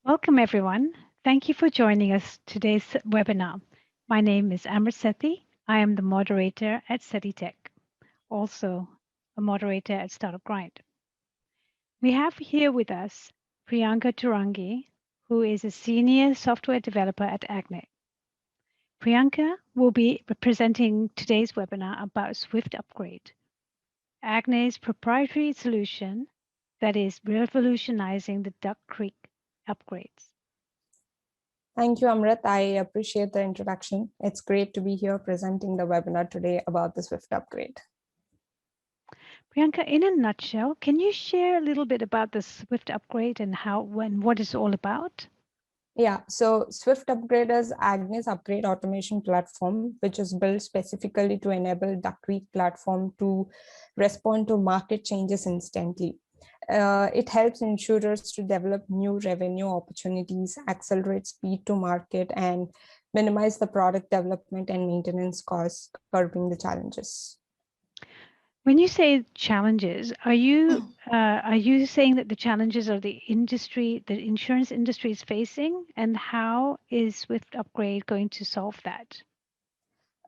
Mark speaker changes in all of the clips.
Speaker 1: Welcome, everyone. Thank you for joining us today's webinar. My name is Amrit Sethi. I am the moderator at SETI Tech, also a moderator at Startup Grind. We have here with us Priyanka Turangi, who is a senior software developer at Agne. Priyanka will be presenting today's webinar about SwiftUpgrade, Agne's proprietary solution that is revolutionizing the Duck Creek upgrades.
Speaker 2: Thank you, Amrit. I appreciate the introduction. It's great to be here presenting the webinar today about the Swift upgrade.
Speaker 1: Priyanka, in a nutshell, can you share a little bit about the Swift upgrade and what it's all about?
Speaker 2: Yeah, so Swift Upgrade is Agnes upgrade automation platform, which is built specifically to enable Duck Creek platform to respond to market changes instantly. It helps insurers to develop new revenue opportunities, accelerate speed to market, and minimize the product development and maintenance costs, curbing the challenges.
Speaker 1: When you say challenges, are you saying that the challenges are the insurance industry is facing, and how is Swift Upgrade going to solve that?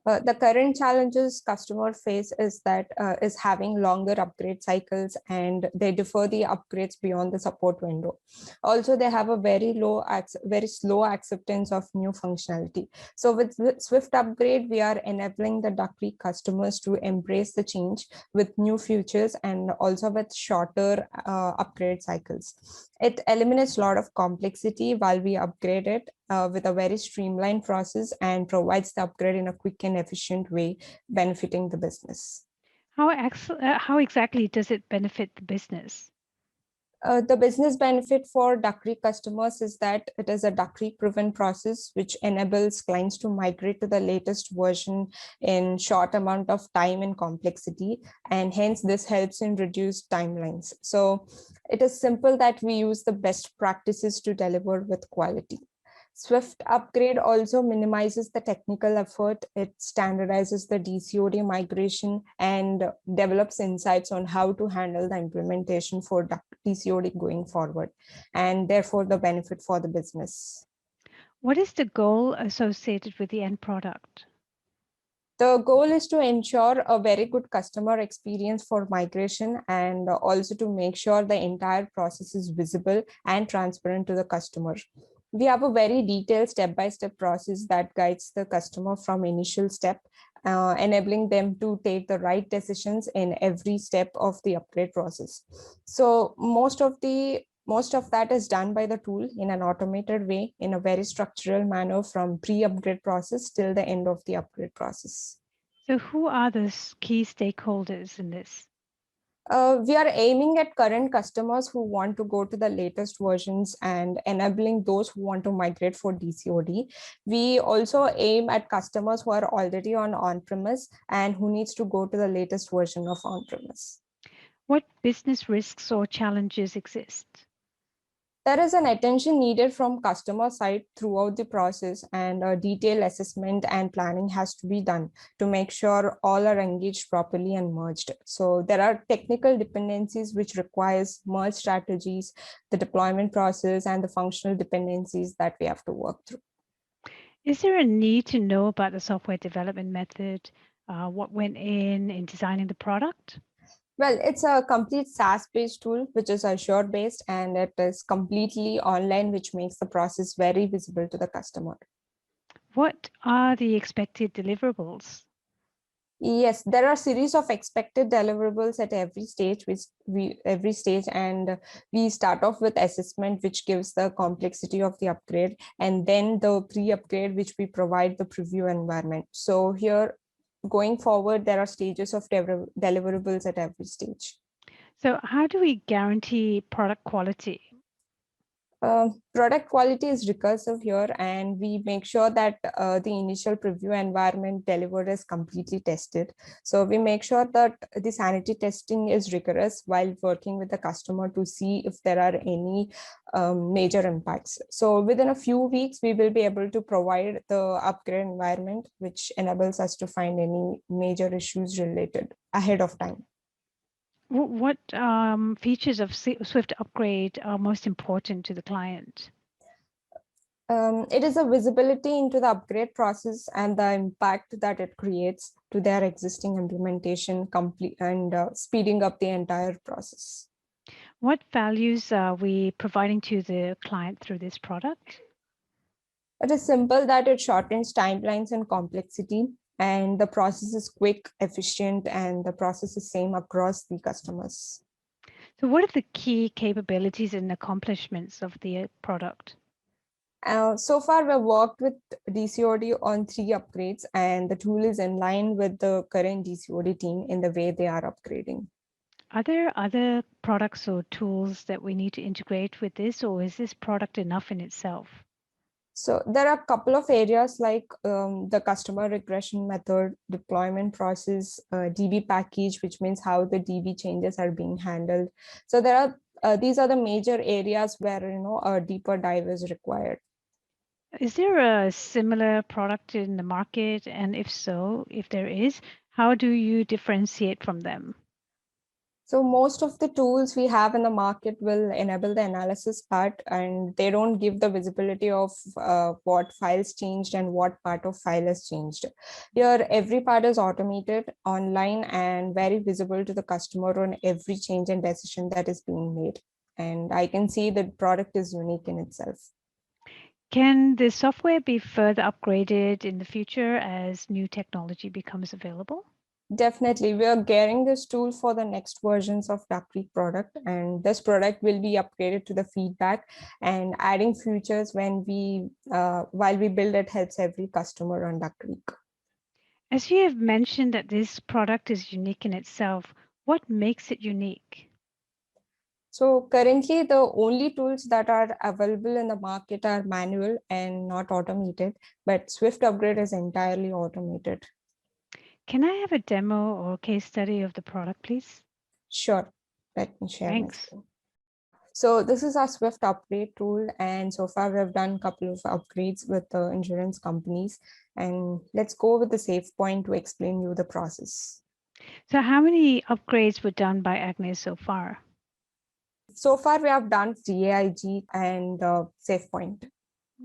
Speaker 2: The current challenges customer face is having longer upgrade cycles, and they defer the upgrades beyond the support window. Also, they have a very slow acceptance of new functionality. So with Swift Upgrade, we are enabling the Duck Creek customers to embrace the change with new features and also with shorter upgrade cycles. It eliminates a lot of complexity while we upgrade it with a very streamlined process and provides the upgrade in a quick and efficient way, benefiting the business.
Speaker 1: How exactly does it benefit the business?
Speaker 2: The business benefit for Duck Creek customers is that it is a Duck Creek proven process, which enables clients to migrate to the latest version in short amount of time and complexity. And hence this helps in reduced timelines. So it is simple that we use the best practices to deliver with quality. Swift Upgrade also minimizes the technical effort. It standardizes the DCOD migration and develops insights on how to handle the implementation for DCOD going forward, and therefore the benefit for the business.
Speaker 1: What is the goal associated with the end product?
Speaker 2: The goal is to ensure a very good customer experience for migration and also to make sure the entire process is visible and transparent to the customer. We have a very detailed step-by-step process that guides the customer from initial step, enabling them to take the right decisions in every step of the upgrade process. So most of that is done by the tool in an automated way in a very structural manner from pre-upgrade process till the end of the upgrade process.
Speaker 1: So who are the key stakeholders in this?
Speaker 2: We are aiming at current customers who want to go to the latest versions and enabling those who want to migrate for DCOD. We also aim at customers who are already on-premise and who needs to go to the latest version of on-premise.
Speaker 1: What business risks or challenges exist?
Speaker 2: There is an attention needed from customer side throughout the process, and a detailed assessment and planning has to be done to make sure all are engaged properly and merged. So there are technical dependencies which requires merge strategies, the deployment process, and the functional dependencies that we have to work through.
Speaker 1: Is there a need to know about the software development method? What went in designing the product?
Speaker 2: Well, it's a complete SaaS-based tool, which is Azure-based, and it is completely online, which makes the process very visible to the customer.
Speaker 1: What are the expected deliverables?
Speaker 2: Yes, there are series of expected deliverables at every stage, and we start off with assessment, which gives the complexity of the upgrade, and then the pre-upgrade, which we provide the preview environment. So here, going forward, there are stages of deliverables at every stage.
Speaker 1: So how do we guarantee product quality?
Speaker 2: Product quality is recursive here, and we make sure that the initial preview environment delivered is completely tested. So we make sure that the sanity testing is rigorous while working with the customer to see if there are any major impacts. So within a few weeks, we will be able to provide the upgrade environment, which enables us to find any major issues related ahead of time.
Speaker 1: What features of Swift Upgrade are most important to the client?
Speaker 2: It is a visibility into the upgrade process and the impact that it creates to their existing implementation complete and speeding up the entire process.
Speaker 1: What values are we providing to the client through this product?
Speaker 2: It is simple that it shortens timelines and complexity, and the process is quick, efficient, and the process is same across the customers.
Speaker 1: So, what are the key capabilities and accomplishments of the product?
Speaker 2: So far, we've worked with DCOD on 3 upgrades, and the tool is in line with the current DCOD team in the way they are upgrading.
Speaker 1: Are there other products or tools that we need to integrate with this, or is this product enough in itself?
Speaker 2: So there are a couple of areas like the customer regression method, deployment process, DB package, which means how the DB changes are being handled. So there are these are the major areas where a deeper dive is required.
Speaker 1: Is there a similar product in the market? And if so, if there is, how do you differentiate from them?
Speaker 2: So most of the tools we have in the market will enable the analysis part, and they don't give the visibility of what files changed and what part of file has changed. Here, every part is automated, online, and very visible to the customer on every change and decision that is being made. And I can see the product is unique in itself.
Speaker 1: Can the software be further upgraded in the future as new technology becomes available?
Speaker 2: Definitely, we are gearing this tool for the next versions of Duck Creek product, and this product will be upgraded to the feedback and adding features when we while we build it helps every customer on Duck Creek.
Speaker 1: As you have mentioned that this product is unique in itself, what makes it unique?
Speaker 2: So currently, the only tools that are available in the market are manual and not automated, but SwiftUpgrade is entirely automated.
Speaker 1: Can I have a demo or case study of the product, please?
Speaker 2: Sure, let me share my
Speaker 1: Thanks.
Speaker 2: screen. So this is our Swift upgrade tool. And so far we've done a couple of upgrades with the insurance companies. And let's go with the safe point to explain you the process.
Speaker 1: So, how many upgrades were done by Agnes so far?
Speaker 2: So far we have done GAIG and SafePoint.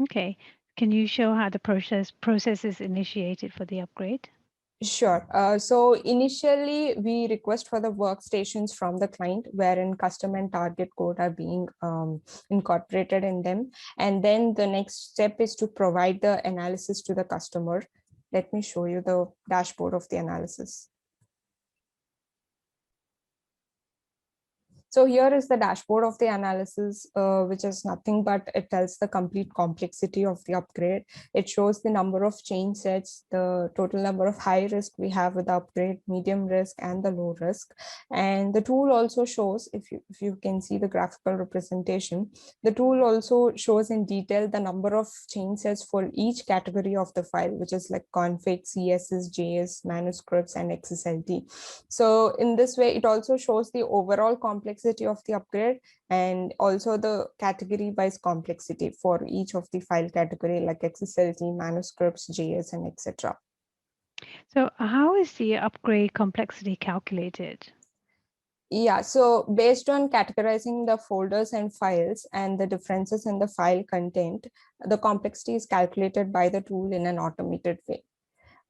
Speaker 1: Okay. Can you show how the process is initiated for the upgrade?
Speaker 2: Sure. So initially we request for the workstations from the client wherein custom and target code are being incorporated in them. And then the next step is to provide the analysis to the customer. Let me show you the dashboard of the analysis. So here is the dashboard of the analysis, which is nothing but it tells the complete complexity of the upgrade. It shows the number of change sets, the total number of high risk we have with the upgrade, medium risk, and the low risk. And the tool also shows, if you can see the graphical representation, the tool also shows in detail the number of change sets for each category of the file, which is like config, CSS, JS, manuscripts, and XSLT. So in this way, it also shows the overall complexity of the upgrade and also the category wise complexity for each of the file category like XSLT, manuscripts, JS, and etc.
Speaker 1: So, how is the upgrade complexity calculated?
Speaker 2: Yeah, so based on categorizing the folders and files and the differences in the file content, the complexity is calculated by the tool in an automated way.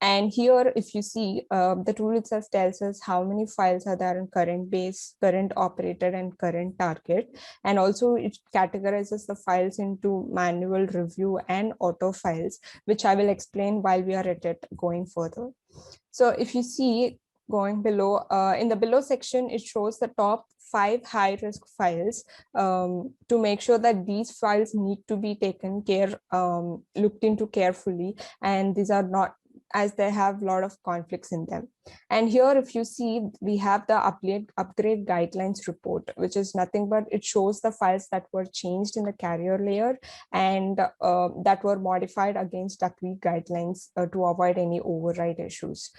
Speaker 2: And here, if you see, the tool itself tells us how many files are there in current base, current operator, and current target. And also it categorizes the files into manual, review, and auto files, which I will explain while we are at it going further. So if you see going below, in the below section, it shows the top 5 high risk files to make sure that these files need to be taken care, looked into carefully. And these are not, as they have a lot of conflicts in them. And here, if you see, we have the upgrade guidelines report, which is nothing but it shows the files that were changed in the carrier layer and that were modified against Duck Creek guidelines to avoid any override issues.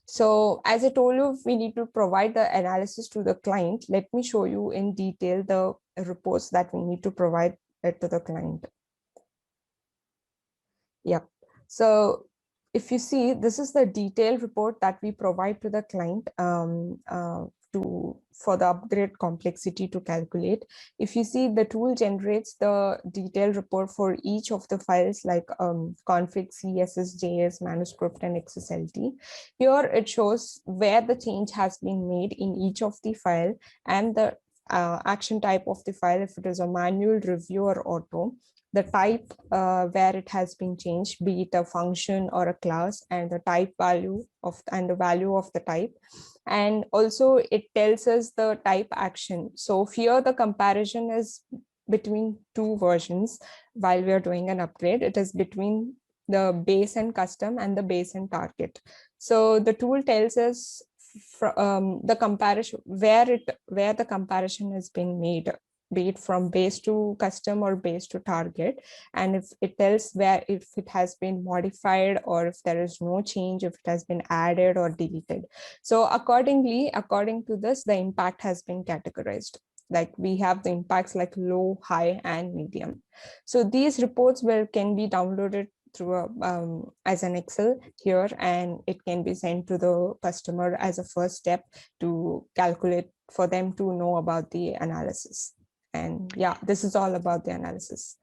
Speaker 2: So as I told you, we need to provide the analysis to the client. Let me show you in detail the reports that we need to provide it to the client. Yep. So if you see, this is the detailed report that we provide to the client for the upgrade complexity to calculate. If you see, the tool generates the detailed report for each of the files like config, CSS, JS, manuscript, and XSLT. Here it shows where the change has been made in each of the file and the action type of the file, if it is a manual, review, or auto, the type where it has been changed, be it a function or a class, and the type value of and the value of the type. And also it tells us the type action. So here the comparison is between two versions. While we are doing an upgrade, it is between the base and custom and the base and target. So the tool tells us the comparison where the comparison has been made, be it from base to custom or base to target, and if it tells where, if it has been modified or if there is no change, if it has been added or deleted. So accordingly, according to this, the impact has been categorized. Like we have the impacts like low, high, and medium. So these reports can be downloaded through as an Excel here, and it can be sent to the customer as a first step to calculate, for them to know about the analysis. And yeah, this is all about the analysis.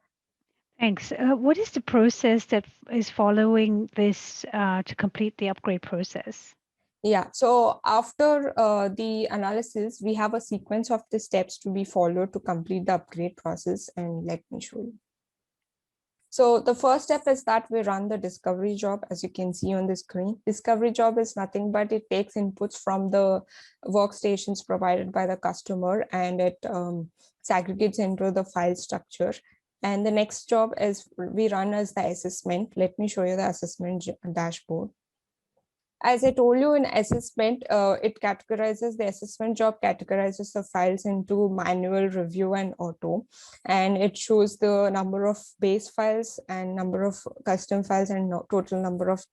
Speaker 1: Thanks. What is the process that is following this to complete the upgrade process?
Speaker 2: Yeah, so after the analysis, we have a sequence of the steps to be followed to complete the upgrade process. And let me show you. So the first step is that we run the discovery job, as you can see on the screen. Discovery job is nothing but it takes inputs from the workstations provided by the customer, and it segregates into the file structure. And the next job is we run as the assessment. Let me show you the assessment dashboard. As I told you, in assessment, the assessment job categorizes the files into manual, review, and auto. And it shows the number of base files and number of custom files and total number of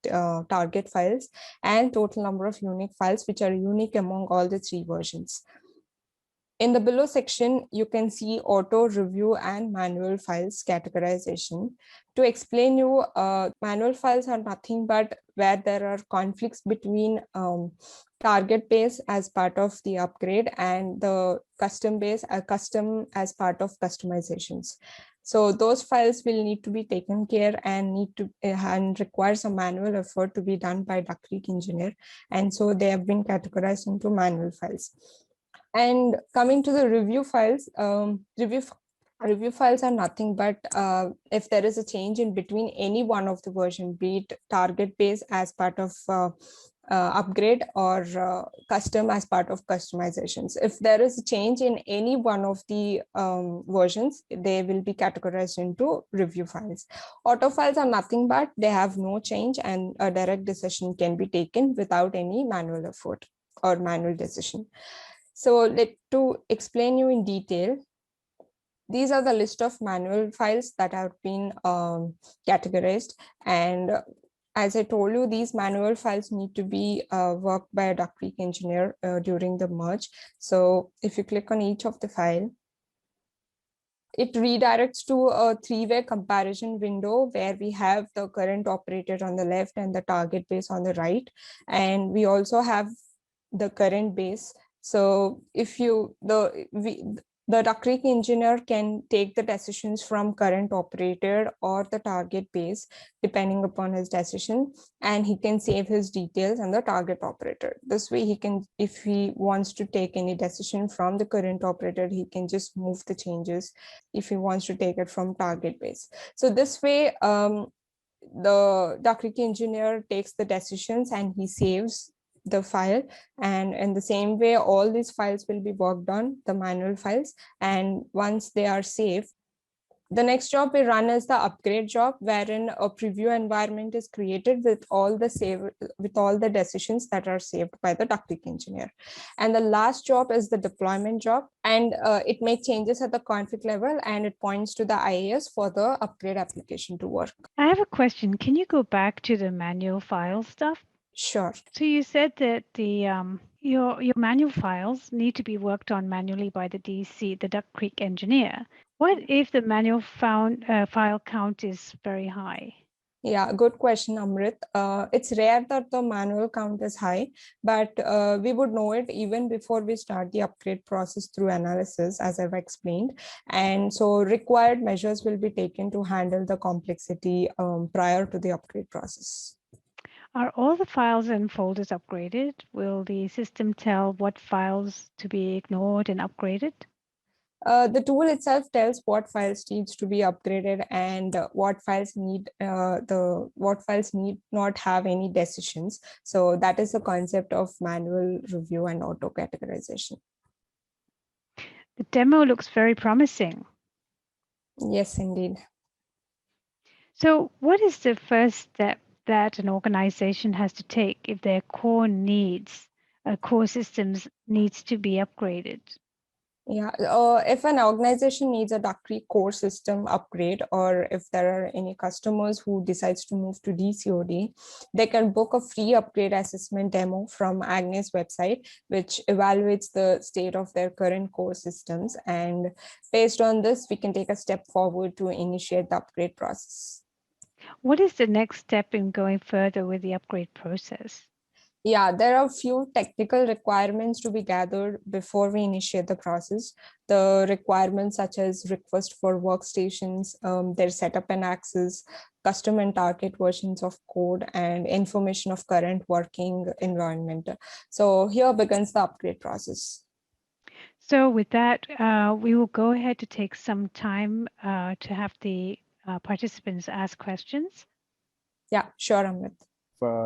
Speaker 2: target files and total number of unique files, which are unique among all the three versions. In the below section, you can see auto, review, and manual files categorization. To explain you, manual files are nothing but where there are conflicts between target base as part of the upgrade and the custom base, custom as part of customizations. So those files will need to be taken care and and require some manual effort to be done by Duck Creek engineer. And so they have been categorized into manual files. And coming to the review files, review files are nothing but if there is a change in between any one of the version, be it target base as part of upgrade or custom as part of customizations. If there is a change in any one of the versions, they will be categorized into review files. Auto files are nothing but they have no change, and a direct decision can be taken without any manual effort or manual decision. So to explain you in detail, these are the list of manual files that have been categorized. And as I told you, these manual files need to be worked by a Duck Creek engineer during the merge. So if you click on each of the file, it redirects to a three-way comparison window where we have the current operator on the left and the target base on the right. And we also have the current base. So if the Duck Creek engineer can take the decisions from current operator or the target base, depending upon his decision, and he can save his details on the target operator. This way he can, if he wants to take any decision from the current operator, he can just move the changes if he wants to take it from target base. So this way, the Duck Creek engineer takes the decisions and he saves the file, and in the same way all these files will be worked on, the manual files, and once they are saved, the next job we run is the upgrade job, wherein a preview environment is created with all the decisions that are saved by the Duck Creek engineer. And the last job is the deployment job, and it makes changes at the config level and it points to the IAS for the upgrade application to work.
Speaker 1: I have a question. Can you go back to the manual file stuff?
Speaker 2: Sure.
Speaker 1: So you said that the your manual files need to be worked on manually by the DC, the Duck Creek engineer. What if the manual file count is very high?
Speaker 2: Yeah, good question, Amrit. It's rare that the manual count is high, but we would know it even before we start the upgrade process through analysis, as I've explained. And so required measures will be taken to handle the complexity prior to the upgrade process.
Speaker 1: Are all the files and folders upgraded? Will the system tell what files to be ignored and upgraded?
Speaker 2: The tool itself tells what files needs to be upgraded and what files need not have any decisions. So that is the concept of manual review and auto categorization.
Speaker 1: The demo looks very promising.
Speaker 2: Yes, indeed.
Speaker 1: So, what is the first step that an organization has to take if their core systems needs to be upgraded?
Speaker 2: Yeah, if an organization needs a Ducktree core system upgrade, or if there are any customers who decides to move to DCOD, they can book a free upgrade assessment demo from Agnes website, which evaluates the state of their current core systems. And based on this, we can take a step forward to initiate the upgrade process.
Speaker 1: What is the next step in going further with the upgrade process?
Speaker 2: Yeah, there are a few technical requirements to be gathered before we initiate the process. The requirements such as request for workstations, their setup and access, custom and target versions of code, and information of current working environment. So here begins the upgrade process.
Speaker 1: So, with that, we will go ahead to take some time to have the participants ask questions.
Speaker 2: Yeah, sure, Amit.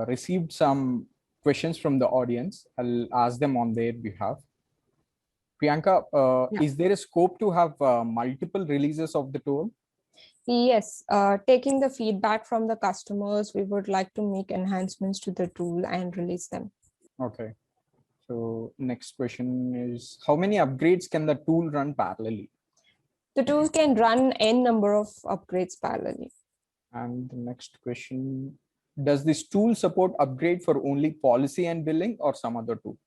Speaker 3: Received some questions from the audience. I'll ask them on their behalf. Priyanka,
Speaker 2: Yeah.
Speaker 3: is there a scope to have multiple releases of the tool?
Speaker 2: Yes, taking the feedback from the customers, we would like to make enhancements to the tool and release them.
Speaker 3: Okay. So next question is, how many upgrades can the tool run parallelly?
Speaker 2: The tool can run n number of upgrades parallelly.
Speaker 3: And the next question, does this tool support upgrade for only policy and billing or some other tool?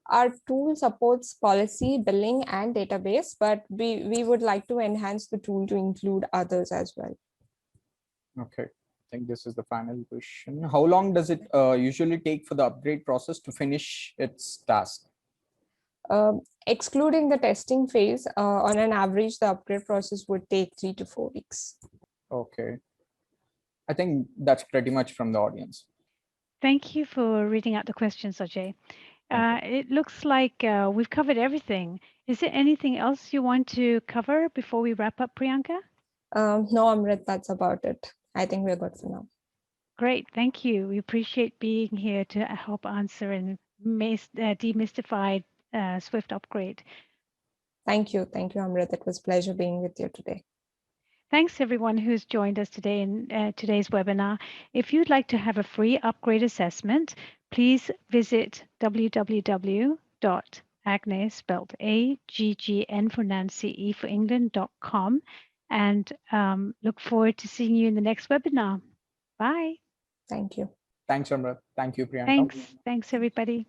Speaker 2: Our tool supports policy, billing, and database, but we would like to enhance the tool to include others as well.
Speaker 3: Okay. I think this is the final question. How long does it usually take for the upgrade process to finish its task?
Speaker 2: Excluding the testing phase, on an average, the upgrade process would take 3 to 4 weeks.
Speaker 3: Okay. I think that's pretty much from the audience.
Speaker 1: Thank you for reading out the questions, Ajay. It looks like we've covered everything. Is there anything else you want to cover before we wrap up, Priyanka?
Speaker 2: No, Amrit, that's about it. I think we're good for now.
Speaker 1: Great, thank you. We appreciate being here to help answer and demystify SwiftUpgrade.
Speaker 2: Thank you, Amrit. It was a pleasure being with you today.
Speaker 1: Thanks everyone who's joined us today in today's webinar. If you'd like to have a free upgrade assessment, please visit www.agnes, spelled AGGN for Nancy, E for England.com, and look forward to seeing you in the next webinar. Bye.
Speaker 2: Thank you.
Speaker 3: Thanks, Amrit. Thank you, Priyanka.
Speaker 1: Thanks everybody.